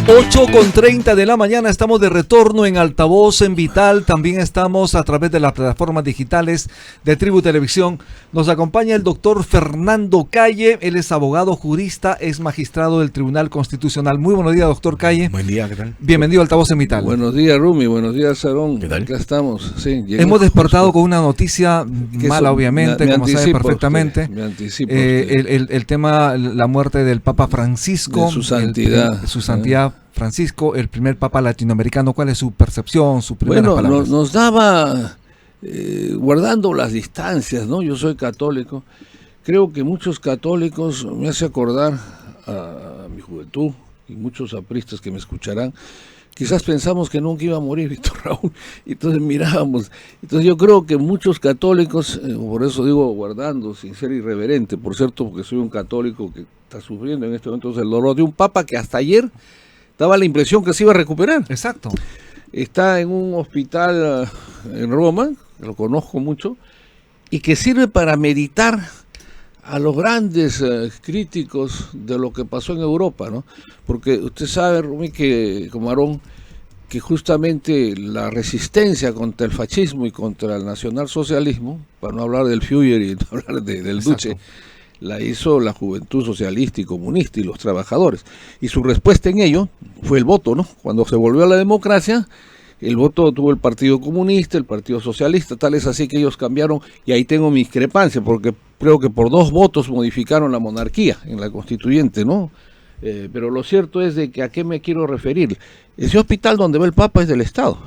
8:30 de la mañana, estamos de retorno en Altavoz en Vital, también estamos a través de las plataformas digitales de Tribu Televisión. Nos acompaña el doctor Fernando Calle, él es abogado, jurista, es magistrado del Tribunal Constitucional. Muy buenos días, doctor Calle. Buen día, ¿qué tal? Bienvenido a Altavoz en Vital. Buenos días, Rumi, buenos días, Sarón. ¿Qué tal? Acá estamos. Sí, hemos despertado con una noticia mala, obviamente, como sabe perfectamente. Me anticipo. El tema, la muerte del Papa Francisco. De su santidad. Su santidad Francisco, el primer Papa latinoamericano. ¿Cuál es su percepción, su primera palabra? Bueno, nos daba, guardando las distancias, ¿no? Yo soy católico. Creo que muchos católicos, me hace acordar a mi juventud y muchos apristas que me escucharán, quizás pensamos que nunca iba a morir Víctor Raúl, y entonces mirábamos. Entonces yo creo que muchos católicos, por eso digo guardando, sin ser irreverente, por cierto, porque soy un católico que está sufriendo en este momento el dolor de un papa que hasta ayer daba la impresión que se iba a recuperar. Exacto. Está en un hospital en Roma, lo conozco mucho, y que sirve para meditar a los grandes críticos de lo que pasó en Europa, ¿no? Porque usted sabe, Rumi, que como Aarón, que justamente la resistencia contra el fascismo y contra el nacionalsocialismo, para no hablar del Führer y no hablar del Duce, la hizo la juventud socialista y comunista y los trabajadores. Y su respuesta en ello fue el voto, ¿no? Cuando se volvió a la democracia, el voto tuvo el Partido Comunista, el Partido Socialista, tal es así que ellos cambiaron, y ahí tengo mi discrepancia, porque creo que por 2 votos modificaron la monarquía en la constituyente, ¿no? Pero lo cierto es de que a qué me quiero referir. Ese hospital donde va el Papa es del Estado.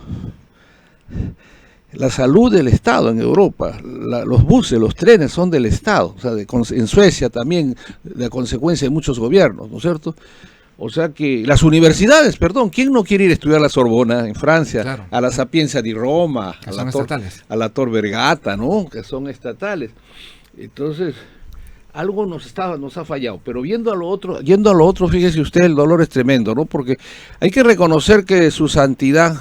La salud del Estado en Europa, los buses, los trenes son del Estado, o sea, en Suecia también, de consecuencia de muchos gobiernos, ¿no es cierto? O sea que las universidades, perdón, ¿quién no quiere ir a estudiar a la Sorbona en Francia? Claro. A la Sapienza di Roma, a la Tor Vergata, ¿no? Que son estatales. Entonces, algo nos ha fallado, pero yendo a lo otro, fíjese usted, el dolor es tremendo, ¿no? Porque hay que reconocer que su santidad,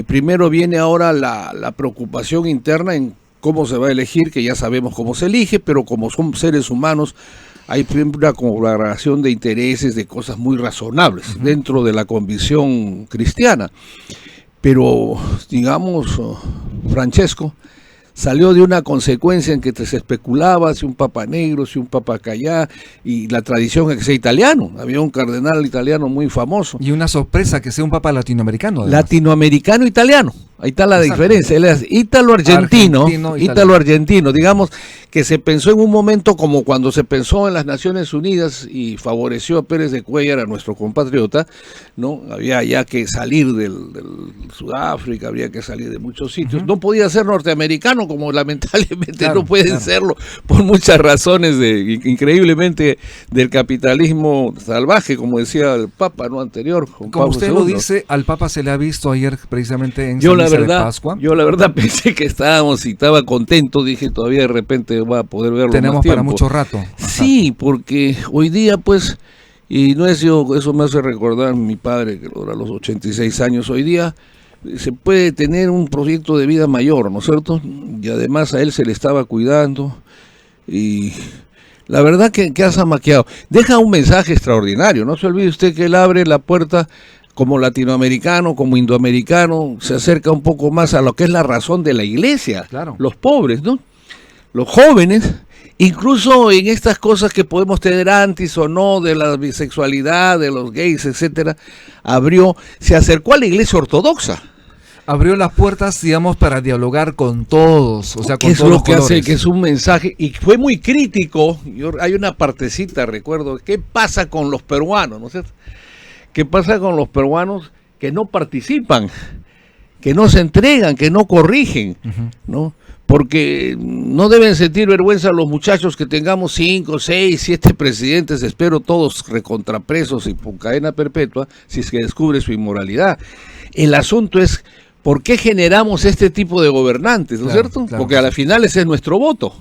primero viene ahora la preocupación interna en cómo se va a elegir, que ya sabemos cómo se elige, pero como son seres humanos, hay una congregación de intereses, de cosas muy razonables dentro de la convicción cristiana. Pero, digamos, Francesco salió de una consecuencia en que se especulaba si un papa negro, si un papa callá, y la tradición es que sea italiano. Había un cardenal italiano muy famoso. Y una sorpresa que sea un papa latinoamericano. Además. Latinoamericano-italiano. Ahí está la diferencia. Él es ítalo-argentino, ítalo-argentino, digamos que se pensó en un momento como cuando se pensó en las Naciones Unidas y favoreció a Pérez de Cuéllar, a nuestro compatriota, ¿no? Había ya que salir del Sudáfrica, había que salir de muchos sitios. No podía ser norteamericano, como lamentablemente no pueden serlo por muchas razones increíblemente del capitalismo salvaje, como decía el Papa, ¿no? Anterior. Como usted lo dice, al Papa se le ha visto ayer precisamente en Pascua. Yo la verdad pensé que estaba contento, dije todavía de repente va a poder verlo. Tenemos más tiempo. Para mucho rato. Sí, porque hoy día pues, y no es yo, eso me hace recordar mi padre que logra los 86 años, hoy día se puede tener un proyecto de vida mayor, ¿no es cierto? Y además a él se le estaba cuidando y la verdad que ha zamaqueado. Deja un mensaje extraordinario, no se olvide usted que él abre la puerta como latinoamericano, como indoamericano, se acerca un poco más a lo que es la razón de la iglesia, claro. Los pobres, ¿no? Los jóvenes, incluso en estas cosas que podemos tener antes o no, de la bisexualidad, de los gays, etcétera, se acercó a la iglesia ortodoxa. Abrió las puertas, digamos, para dialogar con todos, o sea, con todos los colores. Hace que es un mensaje, y fue muy crítico. Hay una partecita, recuerdo, ¿qué pasa con los peruanos, no es cierto? ¿Qué pasa con los peruanos que no participan, que no se entregan, que no corrigen, ¿no? Porque no deben sentir vergüenza los muchachos que tengamos 5, 6, 7 presidentes, espero todos recontrapresos y con cadena perpetua, si es que descubre su inmoralidad. El asunto es, ¿por qué generamos este tipo de gobernantes, ¿no es cierto? Claro, porque a la final ese es nuestro voto.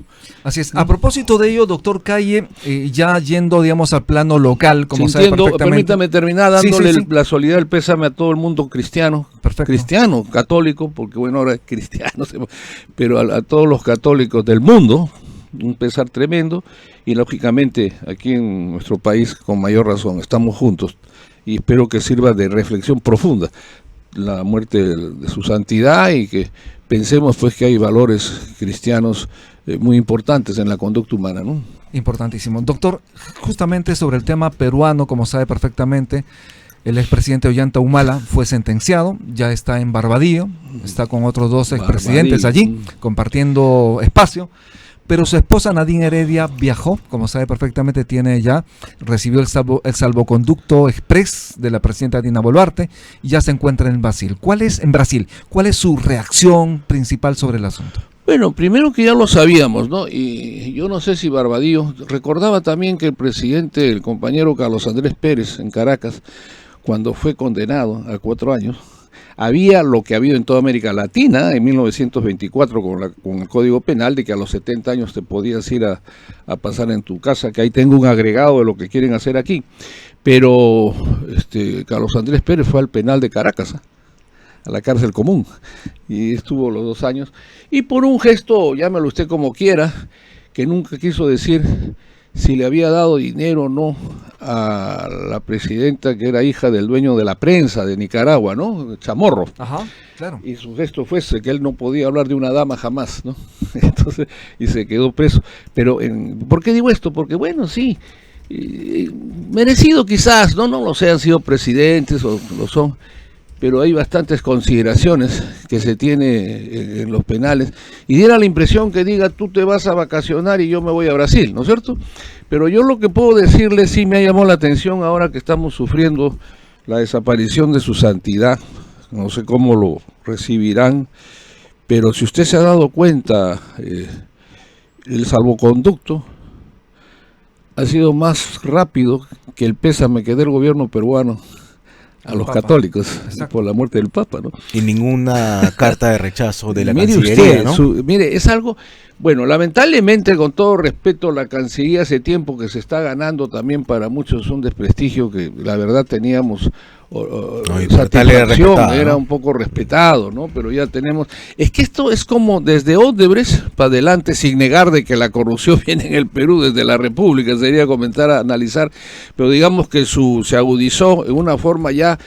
Así es. A propósito de ello, doctor Calle, ya yendo, digamos, al plano local, como sabe perfectamente. Permítame terminar dándole la solidaridad, el pésame a todo el mundo cristiano. Perfecto. Cristiano, católico, porque bueno, ahora es cristiano, pero a todos los católicos del mundo, un pesar tremendo, y lógicamente aquí en nuestro país con mayor razón estamos juntos, y espero que sirva de reflexión profunda la muerte de su santidad, y que pensemos pues que hay valores cristianos muy importantes en la conducta humana, ¿no? Importantísimo. Doctor, justamente sobre el tema peruano, como sabe perfectamente, el expresidente Ollanta Humala fue sentenciado, ya está en Barbadillo, está con otros dos expresidentes allí, compartiendo espacio, pero su esposa Nadine Heredia viajó, como sabe perfectamente, recibió el salvoconducto express de la presidenta Dina Boluarte y ya se encuentra en Brasil. ¿Cuál es su reacción principal sobre el asunto? Bueno, primero que ya lo sabíamos, ¿no? Y yo no sé si Barbadillo recordaba también que el presidente, el compañero Carlos Andrés Pérez en Caracas, cuando fue condenado a 4 años, había lo que ha habido en toda América Latina en 1924 con el Código Penal, de que a los 70 años te podías ir a pasar en tu casa, que ahí tengo un agregado de lo que quieren hacer aquí. Pero Carlos Andrés Pérez fue al penal de Caracas, a la cárcel común, y estuvo los 2 años, y por un gesto, llámelo usted como quiera, que nunca quiso decir si le había dado dinero o no a la presidenta, que era hija del dueño de la prensa de Nicaragua, ¿no? Chamorro. Ajá, claro. Y su gesto fue ese, que él no podía hablar de una dama jamás, ¿no? Entonces, y se quedó preso. Pero, ¿por qué digo esto? Porque, bueno, sí, merecido quizás, no lo sé, han sido presidentes o lo son, pero hay bastantes consideraciones que se tiene en los penales, y diera la impresión que diga, tú te vas a vacacionar y yo me voy a Brasil, ¿no es cierto? Pero yo lo que puedo decirle, sí me ha llamado la atención ahora que estamos sufriendo la desaparición de su santidad, no sé cómo lo recibirán, pero si usted se ha dado cuenta, el salvoconducto ha sido más rápido que el pésame que dé el gobierno peruano a los católicos. Exacto. Por la muerte del Papa, ¿no? Y ninguna carta de rechazo de la mire Cancillería, usted, ¿no? Mire, es algo, bueno, lamentablemente, con todo respeto, la Cancillería hace tiempo que se está ganando también para muchos un desprestigio que la verdad teníamos satisfacción, era, ¿no? Un poco respetado, ¿no? Pero ya tenemos, es que esto es como desde Odebrecht para adelante, sin negar de que la corrupción viene en el Perú desde la República, sería comenzar a analizar, pero digamos que se agudizó en una forma ya,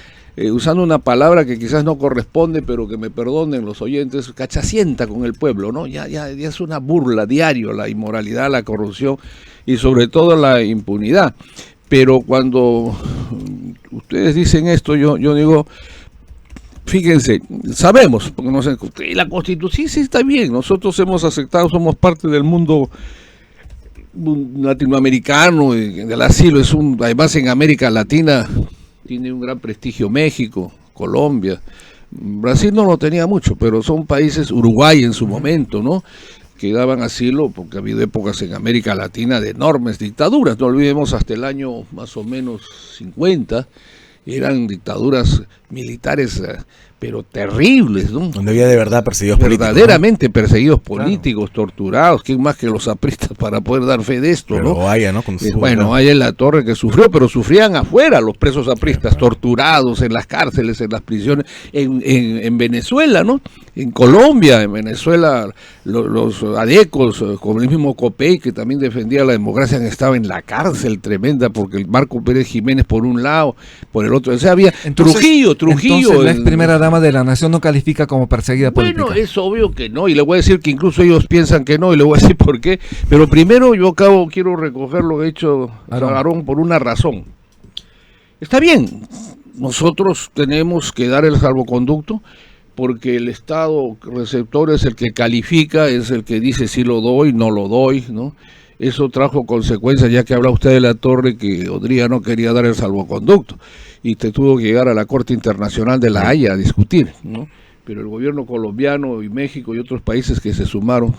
usando una palabra que quizás no corresponde, pero que me perdonen los oyentes, cachacienta con el pueblo, ¿no? Ya es una burla diario la inmoralidad, la corrupción y sobre todo la impunidad. Pero cuando ustedes dicen esto, yo digo, fíjense, sabemos, porque no sé, la Constitución sí está bien, nosotros hemos aceptado, somos parte del mundo latinoamericano, del asilo, además en América Latina tiene un gran prestigio México, Colombia, Brasil no lo tenía mucho, pero son países, Uruguay en su momento, ¿no?, que daban asilo, porque ha habido épocas en América Latina de enormes dictaduras, no olvidemos hasta el año más o menos 50, eran dictaduras militares, pero terribles, ¿no? Donde había de verdad perseguidos políticos. Verdaderamente, ¿no? Perseguidos políticos, claro, torturados, ¿quién más que los apristas para poder dar fe de esto, pero ¿no? Haya, ¿no? Bueno, hay en La Torre que sufrió, pero sufrían afuera los presos apristas, torturados en las cárceles, en las prisiones, en Venezuela, ¿no? En Colombia, en Venezuela, los adecos, como el mismo Copey, que también defendía la democracia, han estado en la cárcel tremenda, porque el Marco Pérez Jiménez por un lado, por el otro, o sea, había Trujillo. Entonces, la ex primera dama de la nación no califica como perseguida política. Bueno, es obvio que no, y le voy a decir que incluso ellos piensan que no, y le voy a decir por qué, pero primero quiero recoger lo que ha hecho Aarón por una razón. Está bien, nosotros tenemos que dar el salvoconducto, porque el Estado receptor es el que califica, es el que dice si lo doy, no lo doy, ¿no? Eso trajo consecuencias, ya que habla usted de La Torre, que Odría no quería dar el salvoconducto, y tuvo que llegar a la Corte Internacional de La Haya a discutir, ¿no? Pero el gobierno colombiano y México y otros países que se sumaron,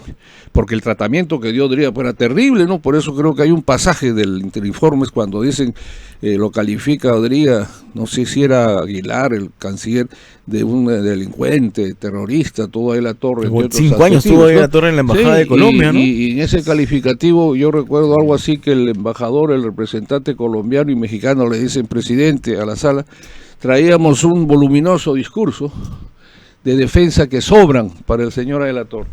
porque el tratamiento que dio Odría era terrible, ¿no? Por eso creo que hay un pasaje del Interinformes cuando dicen, lo califica Odría, no sé si era Aguilar, el canciller, de un delincuente, terrorista, todo ahí La Torre. 5 años estuvo ahí La Torre en la Embajada de Colombia, ¿no? Y en ese calificativo yo recuerdo algo así, que el embajador, el representante colombiano y mexicano le dicen, presidente, a la sala, traíamos un voluminoso discurso de defensa que sobran para el señor de La Torre,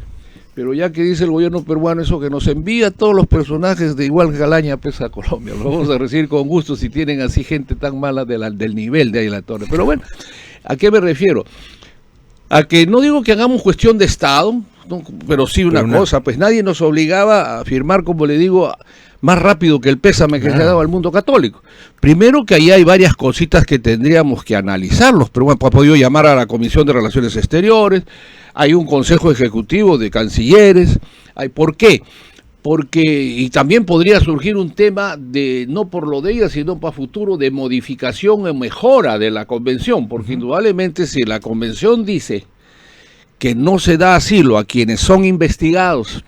Pero ya que dice el gobierno peruano eso, que nos envía a todos los personajes de igual calaña pesa a Colombia, lo vamos a recibir con gusto si tienen así gente tan mala del nivel de ahí en la torre. Pero bueno, ¿a qué me refiero? A que no digo que hagamos cuestión de Estado, ¿no? Pero sí una cosa, pues nadie nos obligaba a firmar, como le digo, más rápido que el pésame que se ha dado al mundo católico. Primero que ahí hay varias cositas que tendríamos que analizarlos, pero bueno, ha podido llamar a la Comisión de Relaciones Exteriores, hay un Consejo Ejecutivo de Cancilleres, ¿por qué? Porque, y también podría surgir un tema de, no por lo de ella, sino para futuro, de modificación o mejora de la convención, porque indudablemente si la convención dice que no se da asilo a quienes son investigados,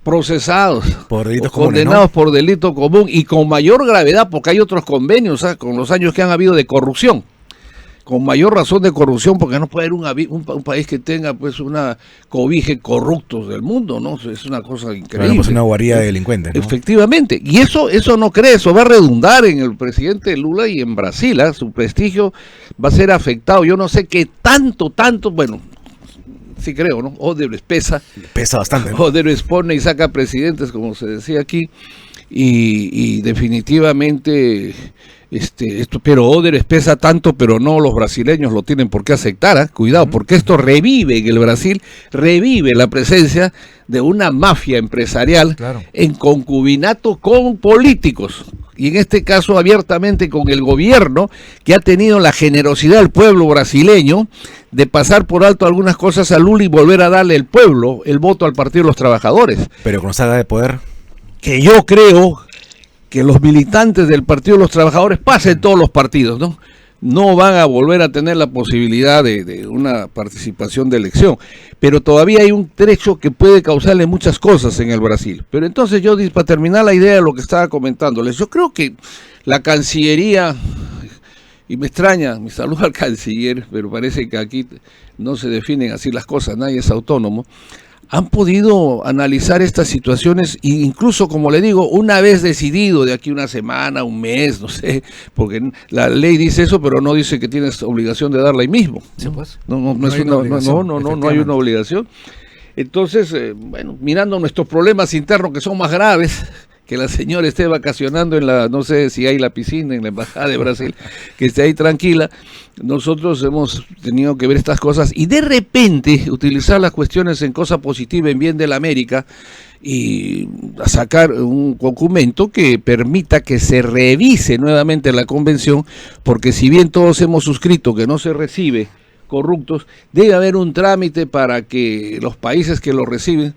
procesados, por delitos condenados por delito común y con mayor gravedad, porque hay otros convenios, ¿sabes? Con los años que han habido de corrupción, con mayor razón de corrupción, porque no puede haber un país que tenga pues una cobije corruptos del mundo, ¿no? Es una cosa increíble. Claro, pues una guarida de delincuentes, ¿no? Efectivamente, y eso no cree, eso va a redundar en el presidente Lula y en Brasil, ¿eh? Su prestigio va a ser afectado, yo no sé qué tanto, bueno, sí creo, ¿no? Odebrecht pesa bastante, ¿no? Odebrecht pone y saca presidentes, como se decía aquí, y definitivamente pero Odebrecht pesa tanto, pero no los brasileños lo tienen por qué aceptar, ¿eh? Cuidado, porque esto revive en el Brasil, revive la presencia de una mafia empresarial en concubinato con políticos, y en este caso abiertamente con el gobierno, que ha tenido la generosidad del pueblo brasileño de pasar por alto algunas cosas a Lula y volver a darle el pueblo el voto al Partido de los Trabajadores. Pero con saga de poder, que yo creo que los militantes del Partido de los Trabajadores pasen todos los partidos, ¿no? No van a volver a tener la posibilidad de una participación de elección, pero todavía hay un trecho que puede causarle muchas cosas en el Brasil. Pero entonces yo, para terminar la idea de lo que estaba comentándoles, yo creo que la Cancillería, y me extraña, mi saludo al canciller, pero parece que aquí no se definen así las cosas, nadie es autónomo, han podido analizar estas situaciones e incluso, como le digo, una vez decidido, de aquí una semana, un mes, no sé, porque la ley dice eso, pero no dice que tienes obligación de darla ahí mismo. Sí, pues. No hay una obligación. Entonces, bueno, mirando nuestros problemas internos que son más graves, que la señora esté vacacionando en la, no sé si hay la piscina en la Embajada de Brasil, que esté ahí tranquila, nosotros hemos tenido que ver estas cosas y de repente utilizar las cuestiones en cosa positiva, en bien de la América, y sacar un documento que permita que se revise nuevamente la convención, porque si bien todos hemos suscrito que no se recibe corruptos, debe haber un trámite para que los países que lo reciben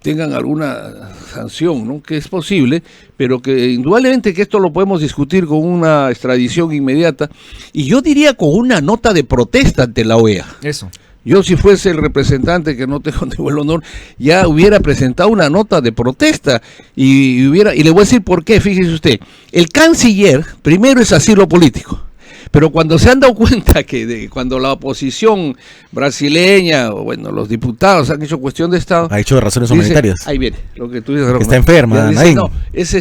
tengan alguna sanción, ¿no? Que es posible, pero que indudablemente que esto lo podemos discutir con una extradición inmediata, y yo diría con una nota de protesta ante la OEA. Eso. Yo, si fuese el representante, que no tengo el honor, ya hubiera presentado una nota de protesta y le voy a decir por qué. Fíjese usted, el canciller primero es asilo político. Pero cuando se han dado cuenta que cuando la oposición brasileña, o bueno, los diputados han hecho cuestión de Estado... Ha hecho de razones humanitarias. Ahí viene, lo que tú dices. Que está enferma, dice, no, es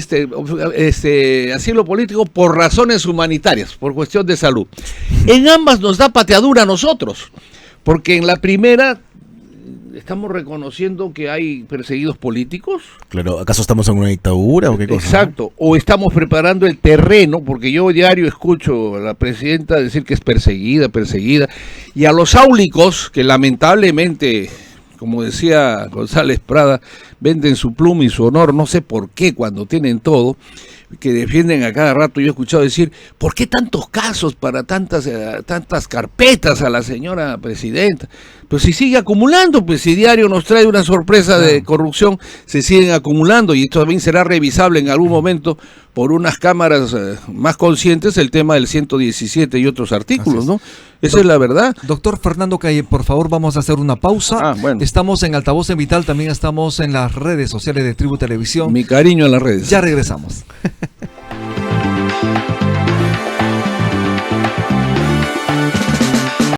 asilo político por razones humanitarias, por cuestión de salud. En ambas nos da pateadura a nosotros, porque en la primera estamos reconociendo que hay perseguidos políticos. Claro, ¿acaso estamos en una dictadura o qué cosa? Exacto, o estamos preparando el terreno, porque yo diario escucho a la presidenta decir que es perseguida, y a los áulicos que lamentablemente, como decía González Prada, venden su pluma y su honor, no sé por qué, cuando tienen todo, que defienden a cada rato. Yo he escuchado decir, ¿por qué tantos casos para tantas carpetas a la señora presidenta? Pues si sigue acumulando, pues si diario nos trae una sorpresa de corrupción, se siguen acumulando, y esto también será revisable en algún momento por unas cámaras más conscientes, el tema del 117 y otros artículos, ¿no? Esa es la verdad. Doctor Fernando Calle, por favor, vamos a hacer una pausa. Bueno. Estamos en Altavoz en Vital, también estamos en las redes sociales de Tribu Televisión. Mi cariño en las redes. Ya regresamos.